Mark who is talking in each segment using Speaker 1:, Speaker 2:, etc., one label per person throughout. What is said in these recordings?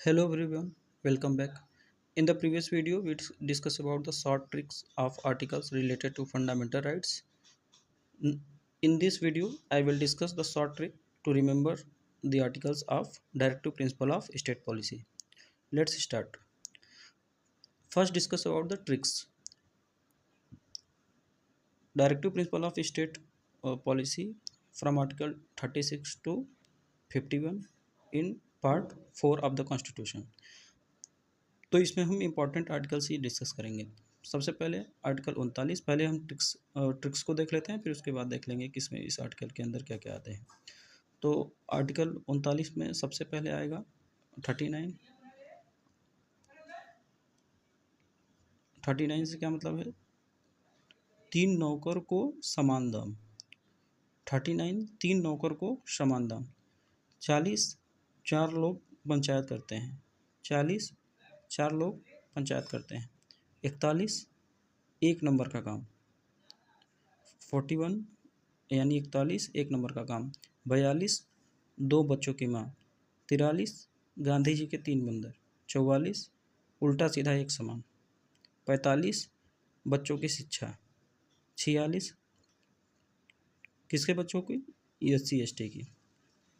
Speaker 1: Hello everyone, welcome back. In the previous video, we discussed about the short tricks of articles related to fundamental rights. In this video, I will discuss the short trick to remember the articles of Directive Principle of State Policy. Let's start. First, discuss about the tricks. Directive Principle of State Policy from Article 36 to 51 in Part 4 of the Constitution. तो इसमें हम important articles ही discuss करेंगे। सबसे पहले article 39, पहले हम tricks को देख लेते हैं, फिर उसके बाद देख लेंगे कि इसमें इस आर्टिकल के अंदर क्या क्या आते हैं। तो आर्टिकल 39 में सबसे पहले आएगा 39। 39 से क्या मतलब है? 3 नौकर को समान दाम। 39 3 नौकर को समान दाम। 40 4 लोग पंचायत करते हैं। 40 4 लोग पंचायत करते हैं। 41 1 नंबर का काम। 41 यानी 41 1 नंबर का काम। 42 2 बच्चों की माँ। 43 गांधी जी के 3 बंदर। 44 उल्टा सीधा एक समान। 45 बच्चों की शिक्षा। 46 किसके बच्चों की? SC ST की।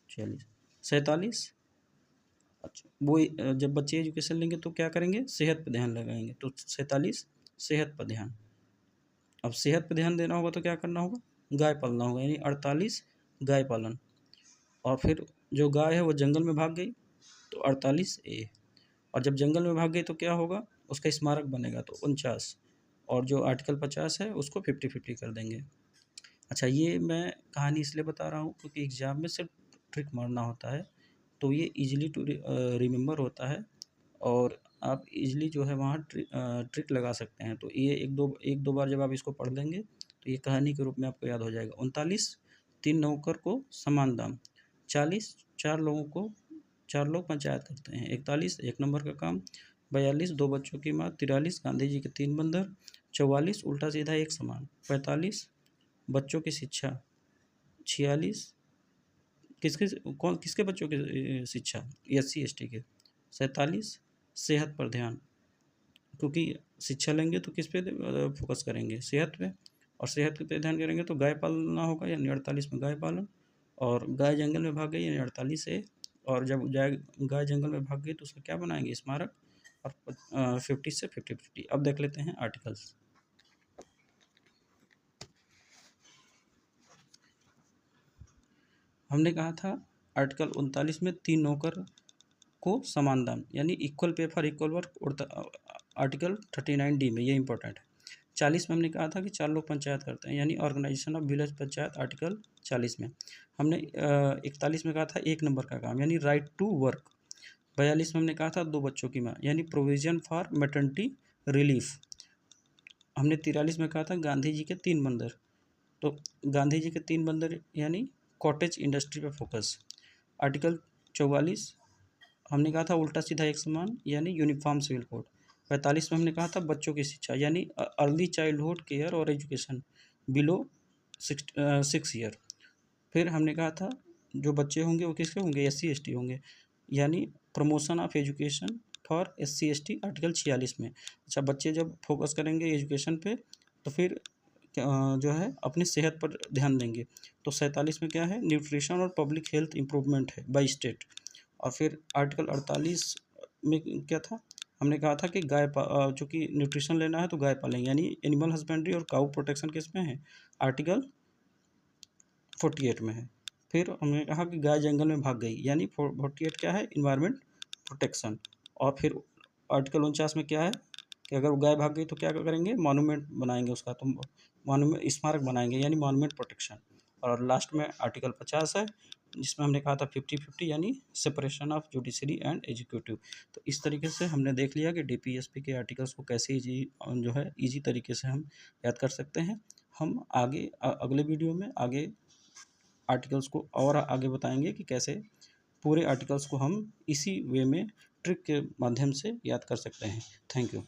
Speaker 1: 46 47 अच्छा वो जब बच्चे एजुकेशन लेंगे तो क्या करेंगे? सेहत पर ध्यान लगाएंगे, तो 47 सेहत पर ध्यान। अब सेहत पर ध्यान देना होगा तो क्या करना होगा? गाय पालना होगा, यानी 48 गाय पालन। और फिर जो गाय है वो जंगल में भाग गई तो 48 ए। और जब जंगल में भाग गई तो क्या होगा? उसका स्मारक बनेगा तो 49। और जो आर्टिकल 50 है उसको 50-50 कर देंगे। अच्छा, ये मैं कहानी इसलिए बता रहा हूँ क्योंकि एग्ज़ाम में सिर्फ ट्रिक मारना होता है, तो ये ईजिली टू रिमेंबर होता है और आप इजीली जो है वहाँ ट्रिक लगा सकते हैं। तो ये एक दो बार जब आप इसको पढ़ लेंगे तो ये कहानी के रूप में आपको याद हो जाएगा। 39 3 नौकर को समान दाम। 40 4 लोग पंचायत करते हैं। 41 1 नंबर का काम। 42 2 बच्चों की माँ। 43 गांधी जी के 3 बंदर। 44 उल्टा सीधा एक समान। 45 बच्चों की शिक्षा। 46 किसके बच्चों की शिक्षा? SC ST के। 47 सेहत पर ध्यान, क्योंकि शिक्षा लेंगे तो किस पे फोकस करेंगे? सेहत पे। और सेहत पे ध्यान करेंगे तो गाय पालना होगा, यानी 48 में गाय पालन। और गाय जंगल में भाग गई यानी 48 है। और जब गाय जंगल में भाग गई तो उसका क्या बनाएंगे? स्मारक। और 50 से 50-50। अब देख लेते हैं आर्टिकल्स। हमने कहा था आर्टिकल 39 में 3 नौकर को समान दाम, यानी equal pay for equal work. Article 39D में ये इंपॉर्टेंट है। 40 में हमने कहा था कि 4 लोग पंचायत करते हैं, यानी organisation of village panchayat. Article 40 में हमने 41 में कहा था 1 नंबर का काम, यानी राइट टू वर्क। 42 में हमने कहा था 2 बच्चों की माँ, यानी प्रोविजन फॉर मैटरनिटी रिलीफ। हमने 43 में कहा था गांधी जी के 3 बंदर, तो गांधी जी के 3 बंदर यानी कॉटेज इंडस्ट्री पर फोकस। आर्टिकल 44 हमने कहा था उल्टा सीधा एक समान, यानी यूनिफॉर्म सिविल कोड। 45 में हमने कहा था बच्चों की शिक्षा, यानी अर्ली चाइल्डहुड केयर और एजुकेशन बिलो 6 ईयर। फिर हमने कहा था जो बच्चे होंगे वो किसके होंगे? SC ST होंगे, यानी promotion of education for SC ST। Article 46 में। अच्छा, बच्चे जब फोकस करेंगे एजुकेशन पे तो फिर जो है अपनी सेहत पर ध्यान देंगे। तो 47 में क्या है? न्यूट्रिशन और पब्लिक हेल्थ इम्प्रूवमेंट है बाई स्टेट। और फिर आर्टिकल 48 में क्या था? हमने कहा था कि जो कि न्यूट्रिशन लेना है तो गाय पालेंगे, यानी एनिमल हस्बेंड्री और काऊ प्रोटेक्शन किस में है? आर्टिकल 48 में है। फिर हमने कहा कि गाय जंगल में भाग गई, यानी 48 क्या है? Environment protection. और फिर आर्टिकल 49 में क्या है कि अगर वो गाय भाग गई तो क्या करेंगे? मॉन्यूमेंट बनाएंगे उसका, तो मॉन्यूमेंट स्मारक बनाएंगे, यानी मॉन्यूमेंट प्रोटेक्शन। और लास्ट में आर्टिकल 50 है जिसमें हमने कहा था 50-50, यानी separation of judiciary and executive. तो इस तरीके से हमने देख लिया कि DPSP के आर्टिकल्स को कैसे जो है ईजी तरीके से हम याद कर सकते हैं। हम आगे अगले वीडियो में आगे आर्टिकल्स को और आगे बताएंगे कि कैसे पूरे आर्टिकल्स को हम इसी वे में ट्रिक के माध्यम से याद कर सकते हैं। Thank you.